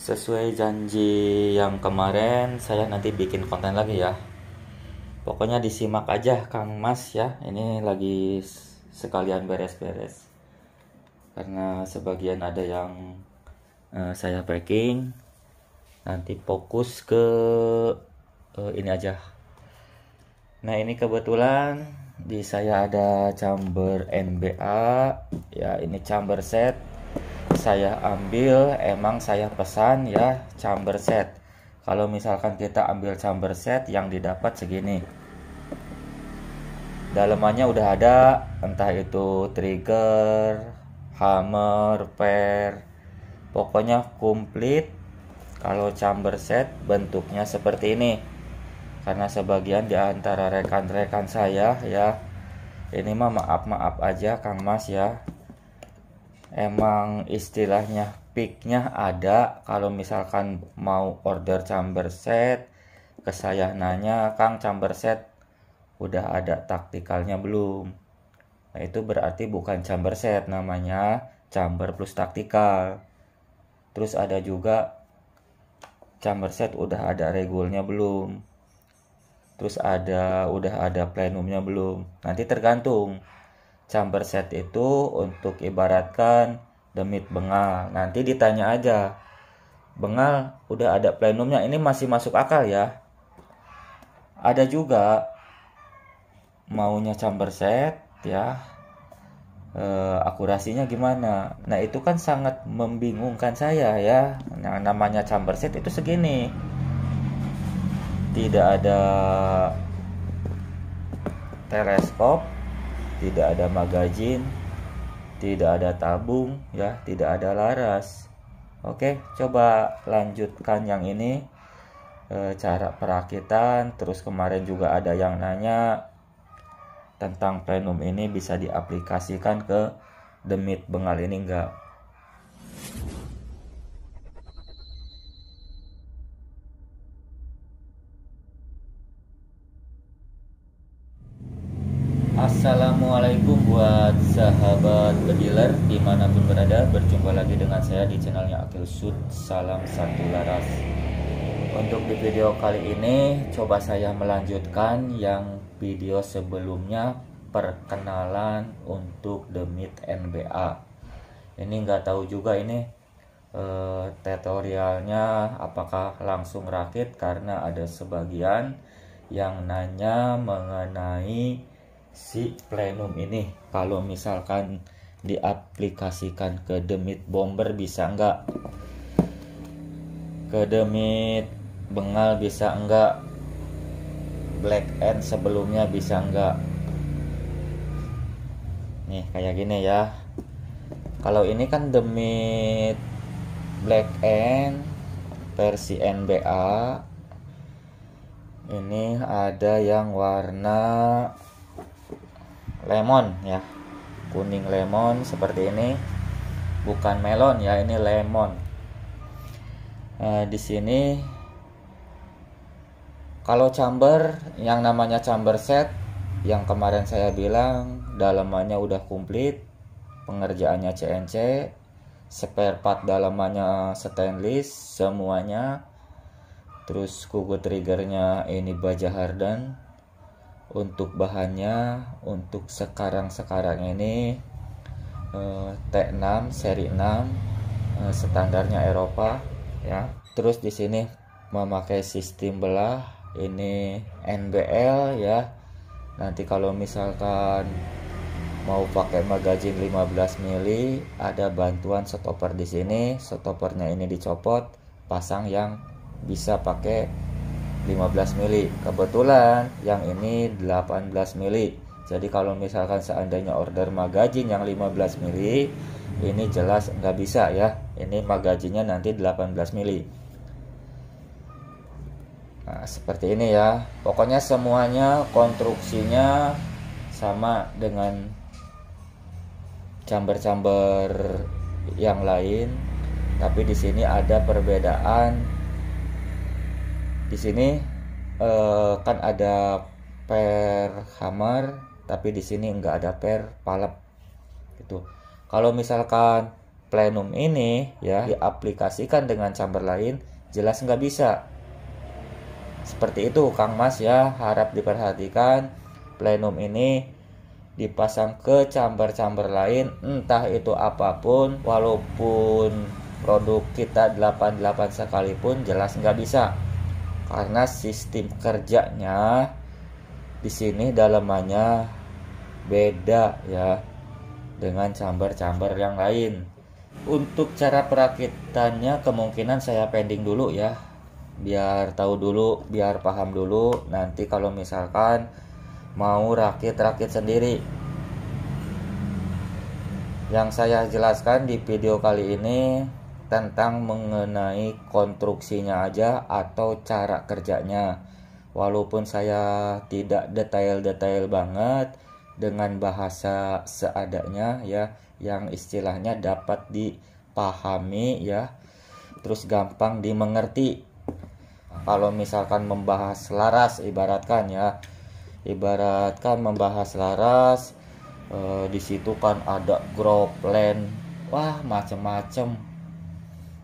Sesuai janji yang kemarin, saya nanti bikin konten lagi ya. Pokoknya disimak aja Kang Mas ya. Ini lagi sekalian beres-beres. Karena sebagian ada yang saya packing. Nanti fokus ke ini aja. Nah, ini kebetulan di saya ada chamber NBA. Ya, ini chamber set. Saya ambil, emang saya pesan ya chamber set. Kalau misalkan kita ambil chamber set, yang didapat segini. Dalemannya udah ada, entah itu trigger, hammer, per, pokoknya komplit. Kalau chamber set bentuknya seperti ini. Karena sebagian di antara rekan-rekan saya ya, ini mah maaf aja Kang Mas ya, emang istilahnya picknya ada. Kalau misalkan mau order chamber set, ke saya nanya, Kang, chamber set udah ada taktikalnya belum? Nah, itu berarti bukan chamber set, namanya chamber plus taktikal. Terus ada juga chamber set udah ada regulnya belum? Terus udah ada plenumnya belum? Nanti tergantung. Chamber set itu untuk ibaratkan demit bengal. Nanti ditanya aja, bengal udah ada plenumnya, ini masih masuk akal ya. Ada juga maunya chamber set ya, akurasinya gimana. Nah, itu kan sangat membingungkan saya ya. Yang namanya chamber set itu segini, tidak ada teleskop, tidak ada magazin, tidak ada tabung ya, tidak ada laras. Oke, coba lanjutkan yang ini, cara perakitan. Terus kemarin juga ada yang nanya tentang plenum ini bisa diaplikasikan ke demit bengal ini enggak. Assalamualaikum buat sahabat bediler dimanapun berada. Berjumpa lagi dengan saya di channelnya Akil Sud. Salam satu laras. Untuk di video kali ini coba saya melanjutkan yang video sebelumnya, perkenalan untuk demit NBA. Ini nggak tahu juga ini tutorialnya apakah langsung rakit, karena ada sebagian yang nanya mengenai si plenum ini. Kalau misalkan diaplikasikan ke demit bomber bisa enggak, ke demit bengal bisa enggak, black end sebelumnya bisa enggak. Nih kayak gini ya. Kalau ini kan demit black end versi NBA. Ini ada yang warna lemon ya, kuning lemon seperti ini, bukan melon ya, ini lemon. Di sini kalau chamber, yang namanya chamber set yang kemarin saya bilang dalamannya udah komplit, pengerjaannya CNC, spare part dalamannya stainless semuanya. Terus kuku triggernya ini baja harden. Untuk bahannya, untuk sekarang ini T6 seri 6, standarnya Eropa ya. Terus di sini memakai sistem belah, ini NBL ya. Nanti kalau misalkan mau pakai magazin 15 mili, ada bantuan stopper di sini. Stoppernya ini dicopot, pasang yang bisa pakai 15 mili. Kebetulan yang ini 18 mili. Jadi kalau misalkan seandainya order magazin yang 15 mili, ini jelas nggak bisa ya. Ini magazinnya nanti 18 mili. Nah, seperti ini ya. Pokoknya semuanya konstruksinya sama dengan chamber-chamber yang lain, tapi di sini ada perbedaan. Di sini kan ada per hammer, tapi di sini enggak ada per palep gitu. Kalau misalkan plenum ini ya diaplikasikan dengan chamber lain, jelas nggak bisa. Seperti itu Kang Mas ya, harap diperhatikan. Plenum ini dipasang ke chamber-chamber lain, entah itu apapun, walaupun produk kita 88 sekalipun, jelas nggak bisa. Karena sistem kerjanya di sini dalemannya beda ya dengan chamber-chamber yang lain. Untuk cara perakitannya kemungkinan saya pending dulu ya, biar tahu dulu, biar paham dulu. Nanti kalau misalkan mau rakit-rakit sendiri, yang saya jelaskan di video kali ini tentang mengenai konstruksinya aja atau cara kerjanya. Walaupun saya tidak detail-detail banget, dengan bahasa seadanya ya, yang istilahnya dapat dipahami ya, terus gampang dimengerti. Kalau misalkan membahas laras, ibaratkan membahas laras, di situ kan ada groplen, wah macem-macem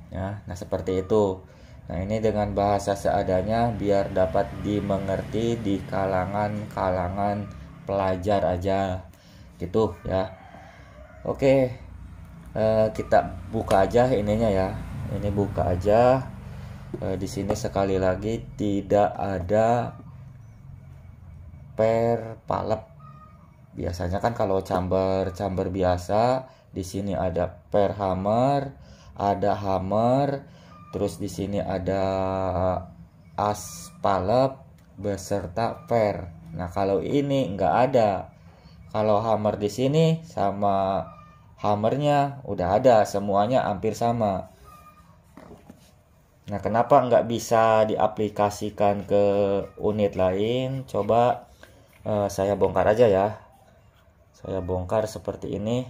ya. Nah seperti itu. Nah ini dengan bahasa seadanya biar dapat dimengerti di kalangan pelajar aja gitu ya. Oke, kita buka aja ininya ya. Ini buka aja. Di sini sekali lagi tidak ada per palep. Biasanya kan kalau chamber biasa di sini ada per hammer, ada hammer, terus di sini ada as palep beserta per. Nah kalau ini nggak ada. Kalau hammer di sini sama hammernya udah ada, semuanya hampir sama. Nah kenapa nggak bisa diaplikasikan ke unit lain? Coba saya bongkar aja ya. Saya bongkar seperti ini.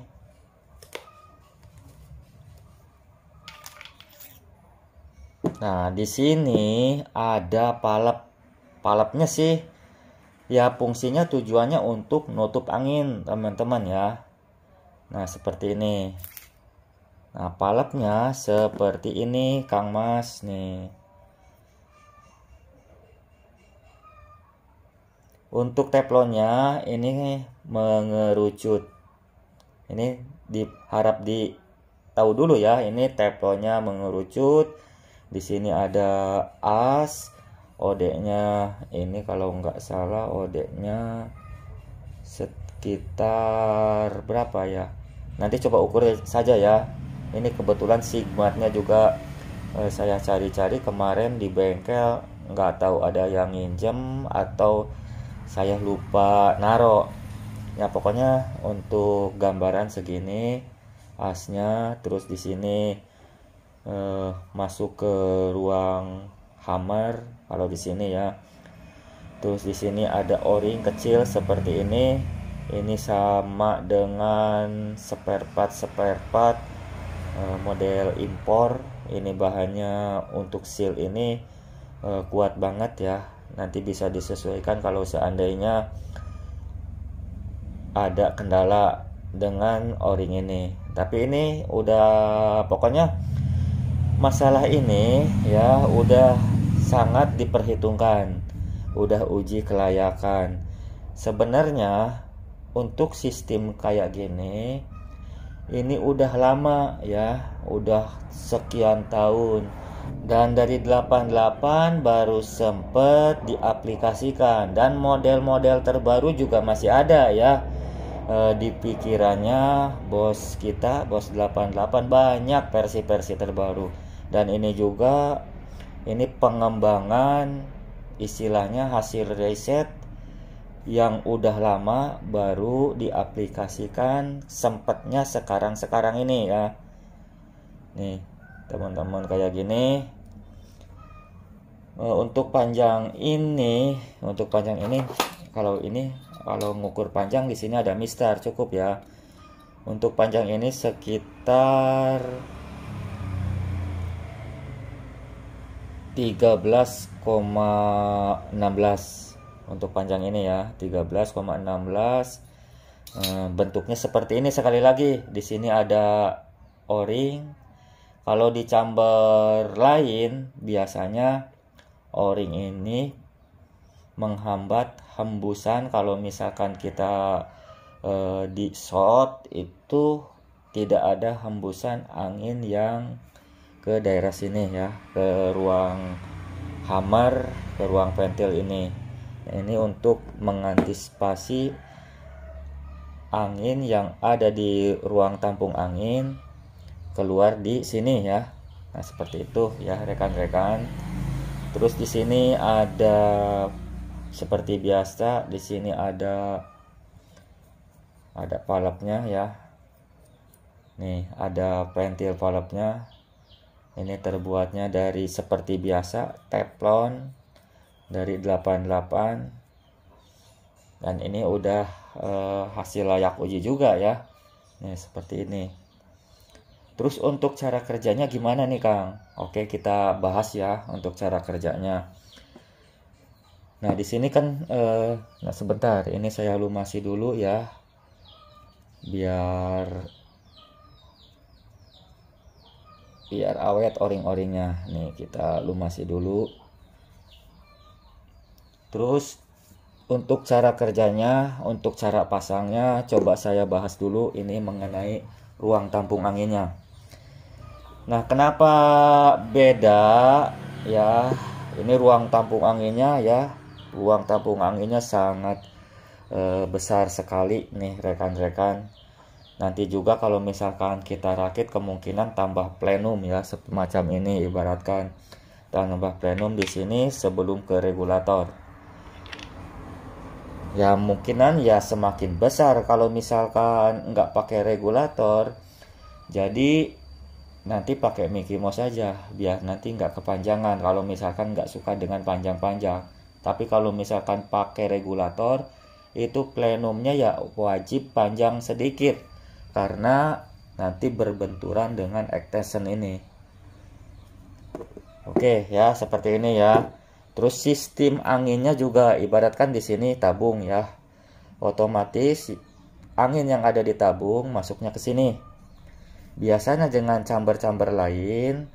Nah, di sini ada palepnya sih. Ya, fungsinya tujuannya untuk nutup angin, teman-teman ya. Nah, seperti ini. Nah, palepnya seperti ini, Kang Mas nih. Untuk teflonnya ini mengerucut. Ini harap tahu dulu ya, ini teflonnya mengerucut. Di sini ada as, OD-nya ini kalau nggak salah OD-nya sekitar berapa ya? Nanti coba ukur saja ya. Ini kebetulan sigmatnya juga saya cari-cari kemarin di bengkel, nggak tahu ada yang nginjem atau saya lupa naro ya. Pokoknya untuk gambaran segini asnya. Terus di sini masuk ke ruang hammer kalau di sini ya. Terus di sini ada o-ring kecil seperti ini. Ini sama dengan spare part model impor. Ini bahannya untuk seal ini kuat banget ya. Nanti bisa disesuaikan kalau seandainya ada kendala dengan o-ring ini. Tapi ini udah, pokoknya masalah ini ya udah sangat diperhitungkan, udah uji kelayakan. Sebenarnya untuk sistem kayak gini ini udah lama ya, udah sekian tahun. Dan dari 88 baru sempet diaplikasikan, dan model-model terbaru juga masih ada ya. Di pikirannya bos kita, bos 88, banyak versi-versi terbaru. Dan ini juga ini pengembangan, istilahnya hasil riset yang udah lama baru diaplikasikan, sempatnya sekarang ini ya. Nih teman-teman kayak gini. Untuk panjang ini kalau ngukur panjang di sini ada Mister cukup ya. Untuk panjang ini sekitar 13,16 untuk panjang ini ya, 13,16. Bentuknya seperti ini. Sekali lagi di sini ada o-ring. Kalau di chamber lain biasanya o-ring ini menghambat hembusan. Kalau misalkan kita di short itu tidak ada hembusan angin yang ke daerah sini ya, ke ruang hammer, ke ruang ventil ini. Ini untuk mengantisipasi angin yang ada di ruang tampung angin keluar di sini ya. Nah, seperti itu ya rekan-rekan. Terus di sini ada seperti biasa, di sini ada valve-nya ya. Nih, ada ventil valve-nya. Ini terbuatnya dari seperti biasa teflon dari 88. Dan ini udah hasil layak uji juga ya. Nih, seperti ini. Terus untuk cara kerjanya gimana nih Kang? Oke, kita bahas ya untuk cara kerjanya. Nah, di sini kan nah sebentar, ini saya lumasi dulu ya. Biar awet o-ring-o-ringnya. Nih, kita lumasi dulu. Terus untuk cara kerjanya, untuk cara pasangnya coba saya bahas dulu ini mengenai ruang tampung anginnya. Nah, kenapa beda ya? Ini ruang tampung anginnya ya. Ruang tampung anginnya sangat besar sekali nih rekan-rekan. Nanti juga kalau misalkan kita rakit kemungkinan tambah plenum ya, semacam ini ibaratkan. Tambah plenum di sini sebelum ke regulator. Ya mungkinan ya semakin besar kalau misalkan nggak pakai regulator. Jadi nanti pakai Mickey Mouse saja biar nanti nggak kepanjangan kalau misalkan nggak suka dengan panjang-panjang. Tapi kalau misalkan pakai regulator itu plenumnya ya wajib panjang sedikit karena nanti berbenturan dengan extension ini. Oke ya, seperti ini ya. Terus sistem anginnya juga ibaratkan di sini tabung ya. Otomatis angin yang ada di tabung masuknya ke sini. Biasanya dengan chamber-chamber lain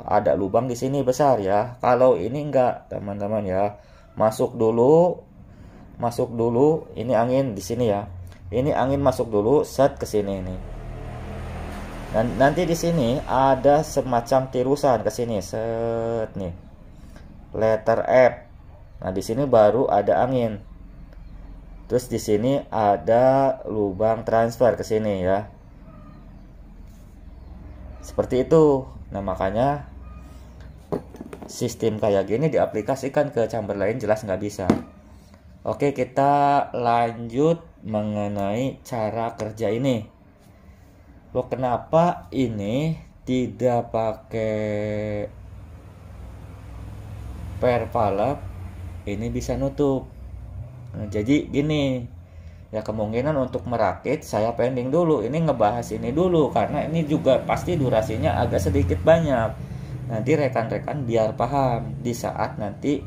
ada lubang di sini besar ya. Kalau ini enggak, teman-teman ya. Masuk dulu ini angin di sini ya. Ini angin masuk dulu set ke sini nih. Dan nanti di sini ada semacam tirusan ke sini set nih. Letter F. Nah, di sini baru ada angin. Terus di sini ada lubang transfer ke sini ya. Seperti itu. Nah, makanya sistem kayak gini diaplikasikan ke chamber lain jelas nggak bisa. Oke, kita lanjut mengenai cara kerja ini. Loh, kenapa ini tidak pakai per valve? Ini bisa nutup. Nah, jadi gini. Ya kemungkinan untuk merakit saya pending dulu. Ini ngebahas ini dulu karena ini juga pasti durasinya agak sedikit banyak. Nanti rekan-rekan biar paham di saat nanti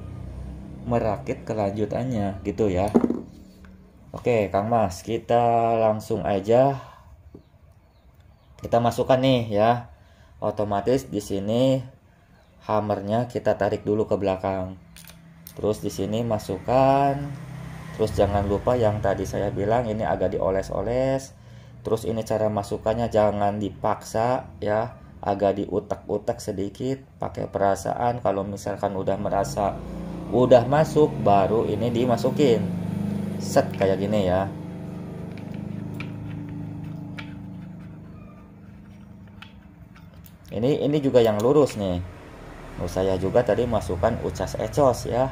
merakit kelanjutannya gitu ya. Oke Kang Mas, kita langsung aja kita masukkan nih ya. Otomatis di sini hammernya kita tarik dulu ke belakang. Terus di sini masukkan. Terus jangan lupa yang tadi saya bilang ini agak dioles-oles. Terus ini cara masukannya jangan dipaksa ya, agak diutak-utak sedikit, pakai perasaan. Kalau misalkan udah merasa udah masuk baru ini dimasukin. Set kayak gini ya. Ini juga yang lurus nih. Saya juga tadi masukkan ucas ecos ya.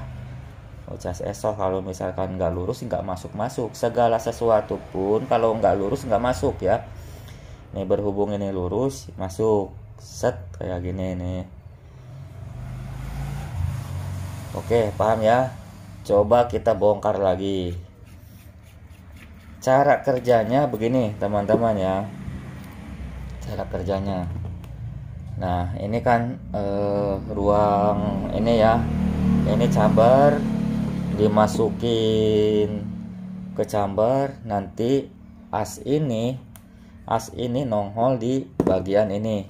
Ucas esos kalau misalkan nggak lurus nggak masuk segala sesuatu pun kalau nggak lurus nggak masuk ya. Nih berhubung ini lurus masuk set kayak gini nih. Oke paham ya. Coba kita bongkar lagi. Cara kerjanya begini teman-teman ya. Cara kerjanya. Nah ini kan ruang ini ya. Ini chamber dimasukin ke chamber, nanti as ini as ini nongol di bagian ini.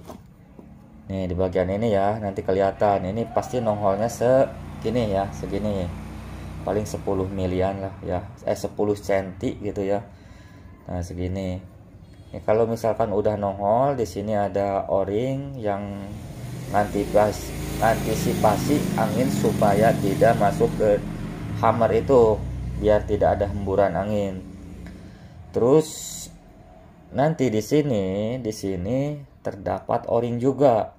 Nih di bagian ini ya, nanti kelihatan. Ini pasti nongolnya segini ya, segini. Paling 10 milian lah ya, 10 cm gitu ya. Nah, segini. Ini kalau misalkan udah nongol, di sini ada O-ring yang antisipasi angin supaya tidak masuk ke hammer itu, biar tidak ada hemburan angin. Terus nanti di sini terdapat O-ring juga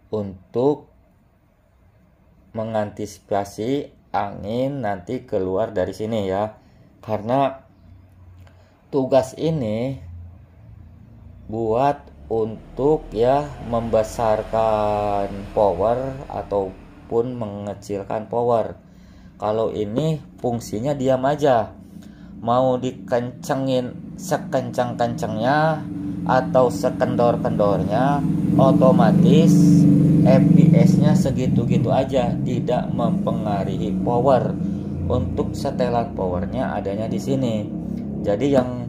untuk mengantisipasi angin nanti keluar dari sini ya. Karena tugas ini buat untuk ya membesarkan power ataupun mengecilkan power. Kalau ini fungsinya diam aja, mau dikencengin sekencang-kencangnya atau sekendor-kendornya, otomatis FPS-nya segitu-gitu aja, tidak mempengaruhi power. Untuk setelan powernya adanya di sini. Jadi yang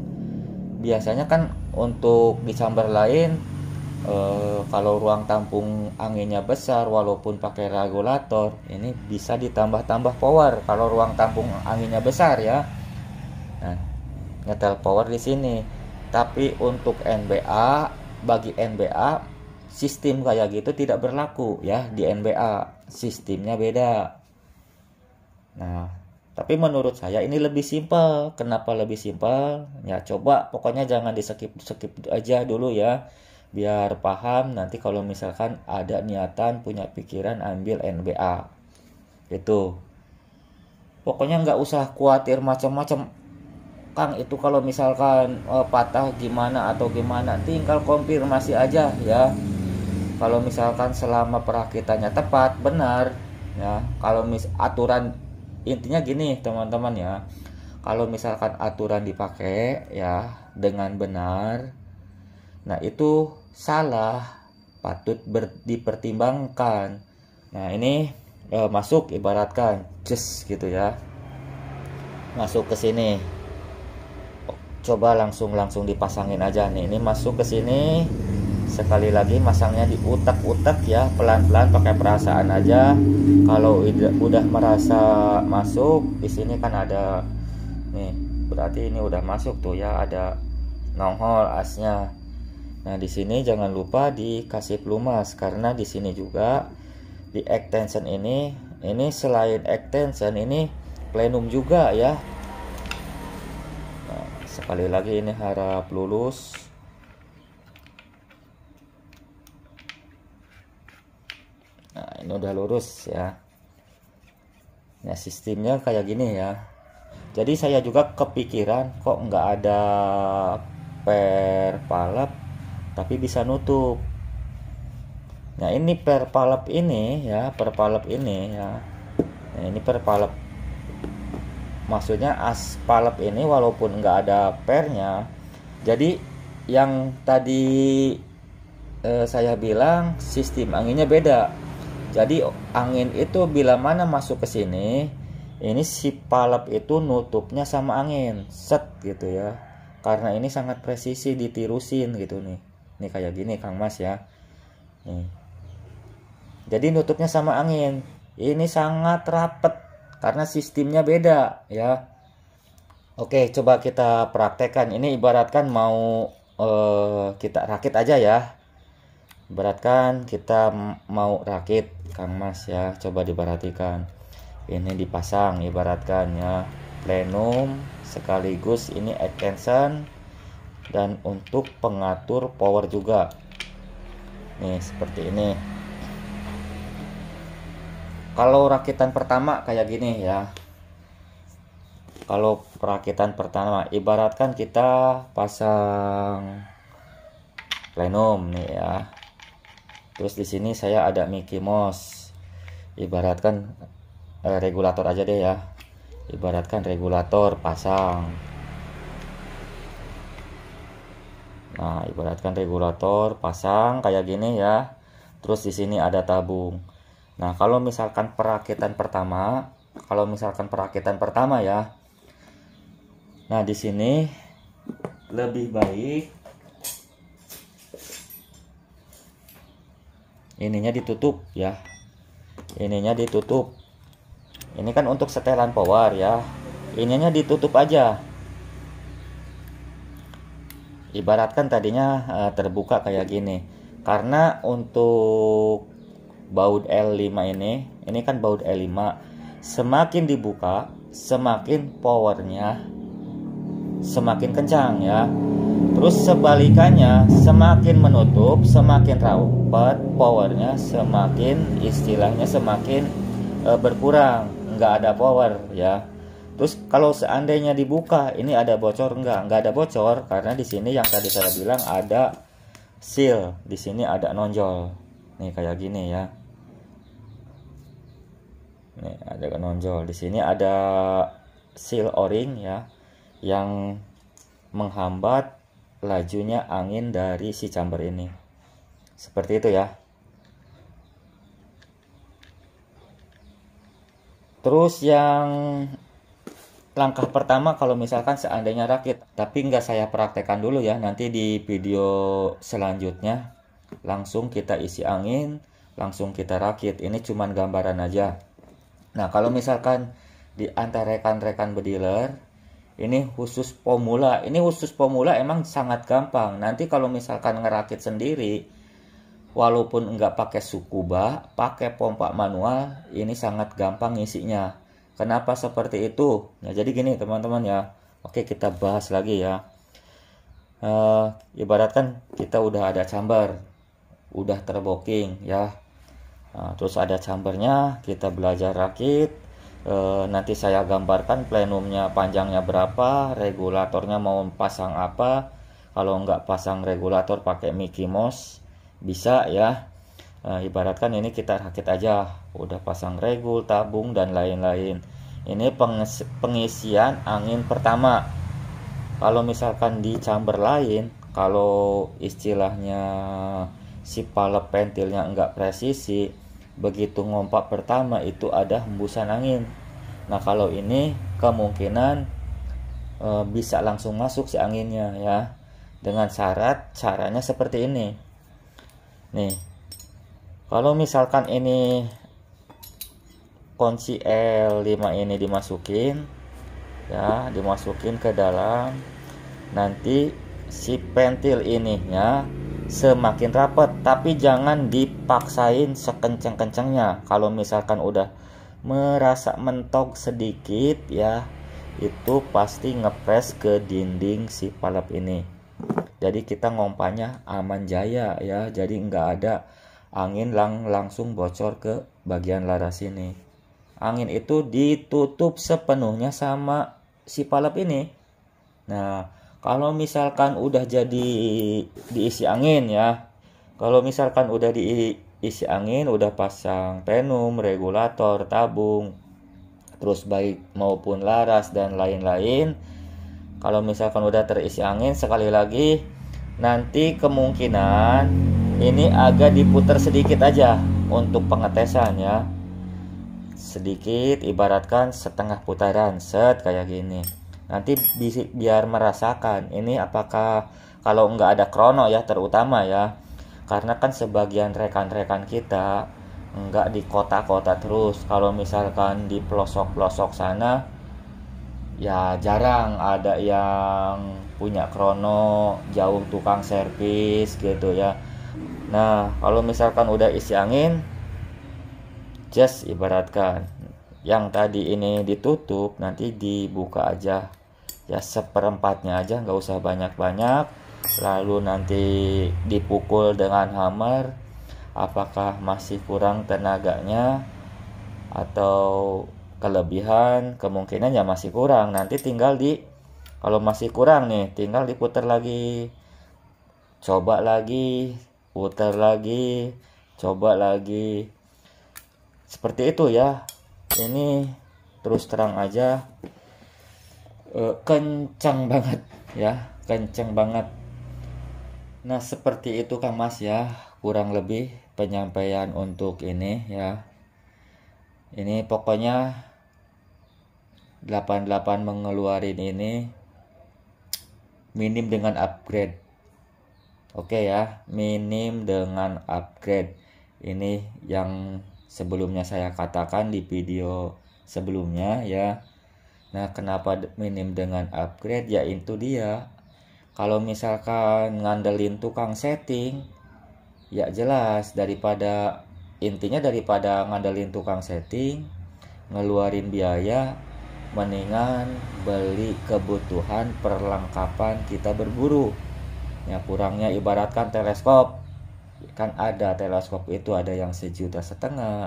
biasanya kan untuk di chamber lain, kalau ruang tampung anginnya besar walaupun pakai regulator, ini bisa ditambah-tambah power kalau ruang tampung anginnya besar ya. Nah, nyetel power di sini. Tapi untuk NBA, bagi NBA sistem kayak gitu tidak berlaku ya. Di NBA sistemnya beda. Nah, tapi menurut saya ini lebih simpel. Kenapa lebih simpel? Ya coba pokoknya jangan di skip aja dulu ya, biar paham nanti kalau misalkan ada niatan punya pikiran ambil NBA itu. Pokoknya nggak usah khawatir macam-macam, Kang, itu kalau misalkan patah gimana atau gimana, tinggal konfirmasi aja ya. Kalau misalkan selama perakitannya tepat, benar ya. Kalau aturan intinya gini teman-teman ya, kalau misalkan aturan dipakai ya dengan benar, nah itu salah patut dipertimbangkan. Nah ini masuk, ibaratkan just gitu ya, masuk ke sini. Coba langsung dipasangin aja nih. Ini masuk ke sini. Sekali lagi masangnya di utak-utak ya, pelan-pelan pakai perasaan aja. Kalau udah merasa masuk, di sini kan ada nih, berarti ini udah masuk tuh ya, ada nongol asnya. Nah, di sini jangan lupa dikasih pelumas karena di sini juga di extension ini selain extension ini plenum juga ya. Sekali lagi ini harap lulus. Nah ini udah lurus ya. Nah sistemnya kayak gini ya. Jadi saya juga kepikiran kok nggak ada per palap tapi bisa nutup. Nah ini per palap ini ya, per palap ini ya. Nah ini per palap, maksudnya as palap ini walaupun nggak ada pernya, jadi yang tadi saya bilang sistem anginnya beda. Jadi angin itu bila mana masuk ke sini, ini si palap itu nutupnya sama angin set gitu ya, karena ini sangat presisi ditirusin gitu nih. Ini kayak gini Kang Mas ya nih. Jadi nutupnya sama angin, ini sangat rapet karena sistemnya beda ya. Oke, coba kita praktekkan. Ini ibaratkan mau kita rakit aja ya. Ibaratkan kita mau rakit Kang Mas ya. Coba diperhatikan. Ini dipasang ibaratkan ya, plenum sekaligus ini extension dan untuk pengatur power juga. Nih seperti ini. Kalau rakitan pertama kayak gini ya. Kalau perakitan pertama ibaratkan kita pasang plenum nih ya. Terus di sini saya ada Mickey Mouse. Ibaratkan regulator aja deh ya. Ibaratkan regulator pasang. Nah, ibaratkan regulator pasang kayak gini ya. Terus di sini ada tabung. Nah, kalau misalkan perakitan pertama ya. Nah, di sini lebih baik ininya ditutup ya, ininya ditutup. Ini kan untuk setelan power ya, ininya ditutup aja. Ibaratkan tadinya terbuka kayak gini, karena untuk baut L5 ini kan baut L5, semakin dibuka semakin powernya semakin kencang ya. Terus sebalikannya, semakin menutup semakin rapat powernya, semakin istilahnya semakin berkurang, nggak ada power ya. Terus kalau seandainya dibuka, ini ada bocor nggak ada bocor, karena di sini yang tadi saya bilang ada seal, di sini ada nonjol. Nih kayak gini ya. Nih ada nonjol. Di sini ada seal o-ring ya, yang menghambat lajunya angin dari si chamber ini. Seperti itu ya. Terus yang langkah pertama kalau misalkan seandainya rakit, tapi nggak saya praktekkan dulu ya, nanti di video selanjutnya langsung kita isi angin, langsung kita rakit. Ini cuman gambaran aja. Nah kalau misalkan di antara rekan-rekan bediler, ini khusus pemula, emang sangat gampang. Nanti kalau misalkan ngerakit sendiri, walaupun nggak pakai Tsukuba, pakai pompa manual, ini sangat gampang ngisinya. Kenapa seperti itu? Nah, jadi gini teman-teman ya. Oke, kita bahas lagi ya. Ibaratkan kita udah ada chamber, udah terboking ya. Terus ada chambernya, kita belajar rakit. Nanti saya gambarkan plenumnya panjangnya berapa, regulatornya mau pasang apa. Kalau nggak pasang regulator pakai Mickey Mouse bisa ya. Ibaratkan ini kita rakit aja, udah pasang regul, tabung dan lain-lain. Ini pengisian angin pertama. Kalau misalkan di chamber lain, kalau istilahnya si palep pentilnya nggak presisi, begitu ngompak pertama itu ada hembusan angin. Nah kalau ini kemungkinan bisa langsung masuk si anginnya ya, dengan caranya seperti ini. Nih, kalau misalkan ini kunci L5 ini dimasukin ya, dimasukin ke dalam, nanti si pentil ininya semakin rapat, tapi jangan dipaksain sekencang-kencangnya. Kalau misalkan udah merasa mentok sedikit ya, itu pasti ngepres ke dinding si palep ini. Jadi kita ngompanya aman jaya ya, jadi nggak ada angin langsung bocor ke bagian laras ini. Angin itu ditutup sepenuhnya sama si palep ini. Nah kalau misalkan udah jadi diisi angin ya, kalau misalkan udah diisi angin, udah pasang penum, regulator, tabung, terus baik maupun laras dan lain-lain, kalau misalkan udah terisi angin, sekali lagi nanti kemungkinan ini agak diputar sedikit aja untuk pengetesan ya, sedikit, ibaratkan setengah putaran, set kayak gini. Nanti biar merasakan ini apakah, kalau nggak ada krono ya terutama ya, karena kan sebagian rekan-rekan kita nggak di kota-kota terus. Kalau misalkan di pelosok-pelosok sana ya jarang ada yang punya krono, jauh tukang servis gitu ya. Nah kalau misalkan udah isi angin, just ibaratkan yang tadi ini ditutup, nanti dibuka aja ya, seperempatnya aja, nggak usah banyak-banyak. Lalu nanti dipukul dengan hammer, apakah masih kurang tenaganya atau kelebihan, kemungkinan ya masih kurang. Nanti tinggal kalau masih kurang nih, tinggal diputar lagi, coba lagi, putar lagi, coba lagi, seperti itu ya. Ini terus terang aja kencang banget ya, kencang banget. Nah seperti itu Kang Mas ya, kurang lebih penyampaian untuk ini ya. Ini pokoknya 88 mengeluarin ini minim dengan upgrade. Oke ya, minim dengan upgrade. Ini yang sebelumnya saya katakan di video sebelumnya ya. Nah, kenapa minim dengan upgrade? Ya itu dia. Kalau misalkan ngandelin tukang setting, ya jelas daripada ngandelin tukang setting, ngeluarin biaya, mendingan beli kebutuhan perlengkapan kita berburu. Ya kurangnya ibaratkan teleskop. Kan ada teleskop itu ada yang 1,5 juta,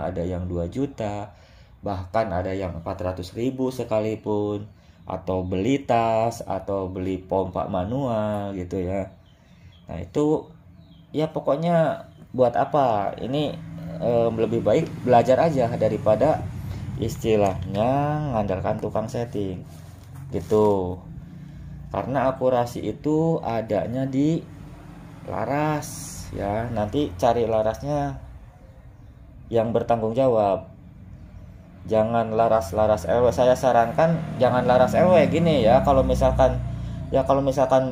ada yang 2 juta, bahkan ada yang 400.000 sekalipun, atau beli tas atau beli pompa manual gitu ya. Nah itu ya pokoknya buat apa ini, lebih baik belajar aja daripada istilahnya ngandalkan tukang setting gitu. Karena akurasi itu adanya di laras ya, nanti cari larasnya yang bertanggung jawab, jangan laras-laras LW. Saya sarankan jangan laras LW gini ya. Kalau misalkan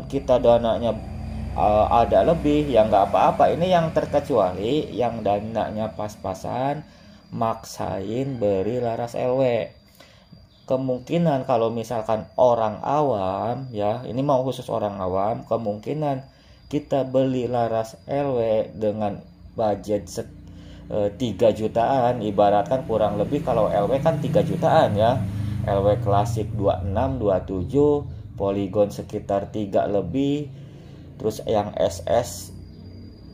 kita dananya ada lebih ya nggak apa-apa. Ini yang terkecuali yang dananya pas-pasan maksain beri laras LW. Kemungkinan kalau misalkan orang awam ya, ini mau khusus orang awam, kemungkinan kita beli laras LW dengan budget 3 jutaan, ibaratkan kurang lebih kalau LW kan 3 jutaan ya. LW klasik 26, 27, Polygon sekitar 3 lebih, terus yang SS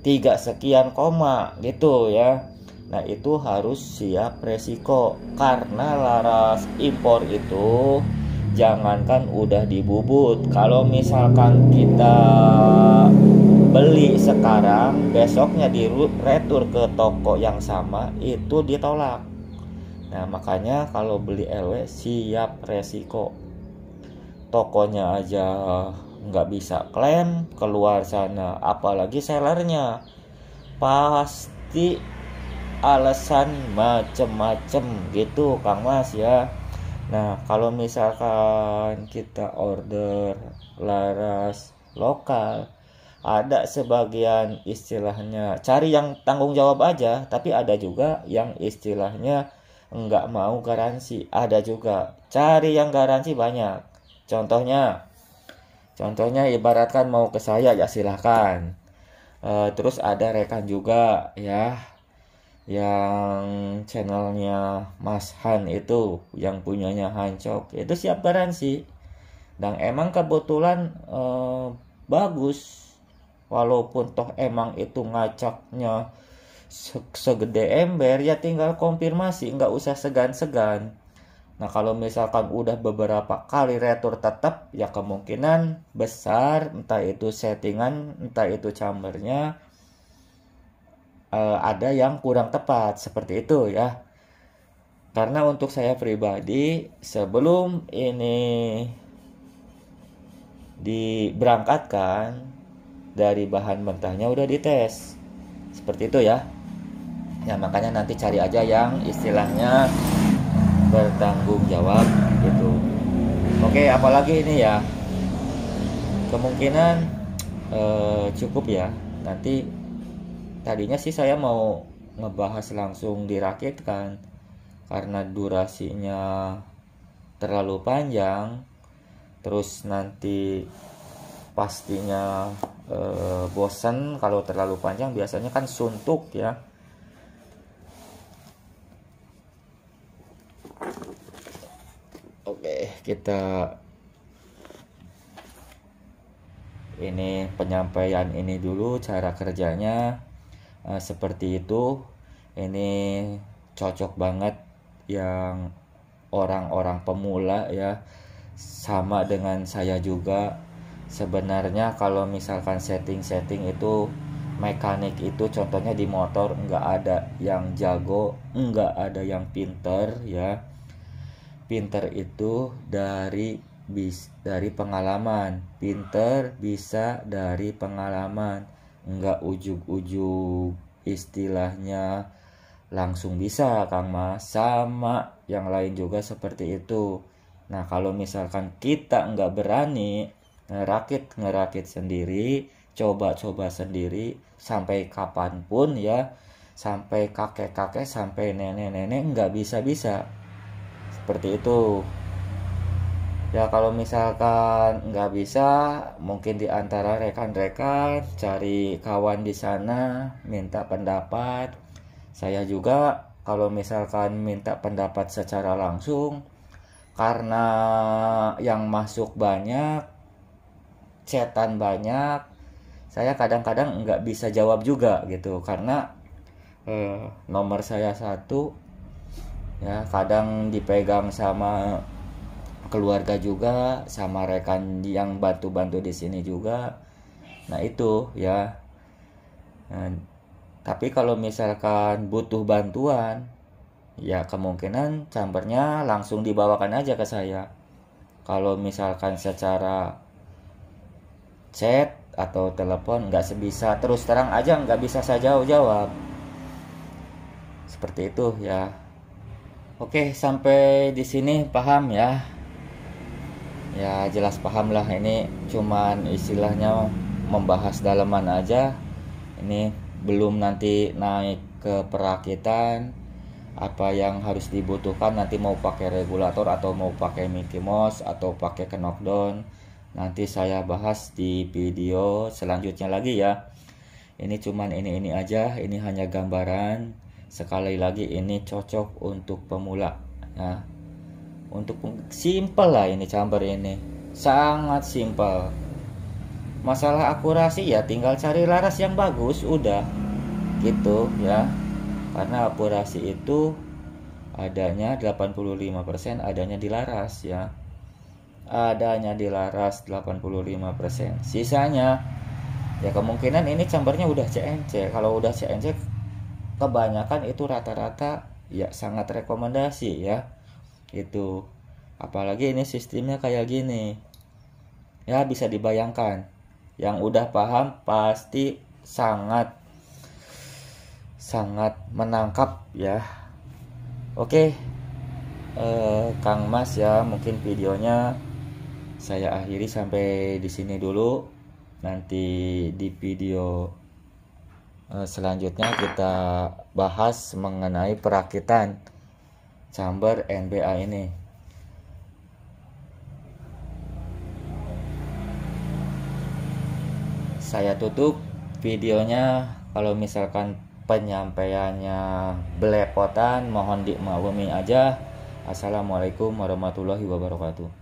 3 sekian koma gitu ya. Nah itu harus siap resiko, karena laras impor itu jangankan udah dibubut, kalau misalkan kita beli sekarang besoknya di retur ke toko yang sama itu ditolak. Nah makanya kalau beli LW siap resiko, tokonya aja nggak bisa klaim keluar sana, apalagi sellernya pasti alasan macem-macem gitu Kang Mas ya. Nah kalau misalkan kita order laras lokal, ada sebagian istilahnya cari yang tanggung jawab aja, tapi ada juga yang istilahnya nggak mau garansi, ada juga cari yang garansi banyak. Contohnya ibaratkan mau ke saya ya silahkan. Terus ada rekan juga ya yang channelnya Mas Han itu, yang punyanya Hancok, itu siap garansi dan emang kebetulan bagus. Walaupun toh emang itu ngacaknya segede ember, ya tinggal konfirmasi, nggak usah segan-segan. Nah kalau misalkan udah beberapa kali retur tetap, ya kemungkinan besar entah itu settingan, entah itu chambernya ada yang kurang tepat seperti itu ya. Karena untuk saya pribadi, sebelum ini diberangkatkan dari bahan mentahnya udah dites seperti itu ya. Ya makanya nanti cari aja yang istilahnya bertanggung jawab gitu. Oke, apalagi ini ya, kemungkinan cukup ya. Nanti tadinya sih saya mau ngebahas langsung dirakitkan, karena durasinya terlalu panjang, terus nanti pastinya bosen kalau terlalu panjang, biasanya kan suntuk ya. Oke, kita ini penyampaian ini dulu cara kerjanya seperti itu. Ini cocok banget yang orang-orang pemula ya, sama dengan saya juga. Sebenarnya kalau misalkan setting itu mekanik itu, contohnya di motor nggak ada yang jago, nggak ada yang pinter ya. Pinter itu dari pengalaman, pinter bisa dari pengalaman, nggak ujug-ujug istilahnya langsung bisa Kang Mas. Sama yang lain juga seperti itu. Nah kalau misalkan kita nggak berani ngerakit sendiri, coba-coba sendiri sampai kapanpun ya, sampai kakek-kakek, sampai nenek-nenek nggak bisa seperti itu. Ya kalau misalkan nggak bisa, mungkin di antara rekan-rekan cari kawan di sana minta pendapat. Saya juga kalau misalkan minta pendapat secara langsung, karena yang masuk banyak, chatan banyak, saya kadang-kadang nggak bisa jawab juga gitu, karena nomor saya satu ya, kadang dipegang sama keluarga juga, sama rekan yang bantu-bantu di sini juga. Nah itu ya. Nah, tapi kalau misalkan butuh bantuan, ya kemungkinan chambernya langsung dibawakan aja ke saya. Kalau misalkan secara chat atau telepon nggak sebisa, terus terang aja nggak bisa saya jawab. Seperti itu ya. Oke, sampai di sini paham ya? Ya jelas paham lah, ini cuman istilahnya membahas dalaman aja. Ini belum nanti naik ke perakitan, apa yang harus dibutuhkan, nanti mau pakai regulator atau mau pakai Mickey Mouse atau pakai knockdown, nanti saya bahas di video selanjutnya lagi ya. Ini cuman ini aja, ini hanya gambaran. Sekali lagi ini cocok untuk pemula ya. Untuk simple lah, ini chamber ini sangat simple. Masalah akurasi ya tinggal cari laras yang bagus, udah gitu ya. Karena akurasi itu adanya 85% adanya di laras ya. Adanya di laras 85%. Sisanya ya kemungkinan ini chambernya udah CNC. Kalau udah CNC kebanyakan itu rata-rata ya sangat rekomendasi ya. Itu apalagi ini sistemnya kayak gini ya, bisa dibayangkan. Yang udah paham pasti sangat menangkap ya. Oke, Kang Mas ya, mungkin videonya saya akhiri sampai di sini dulu. Nanti di video selanjutnya kita bahas mengenai perakitan chamber NBA ini. Saya tutup videonya. Kalau misalkan penyampaiannya belepotan, mohon dimaklumi aja. Assalamualaikum warahmatullahi wabarakatuh.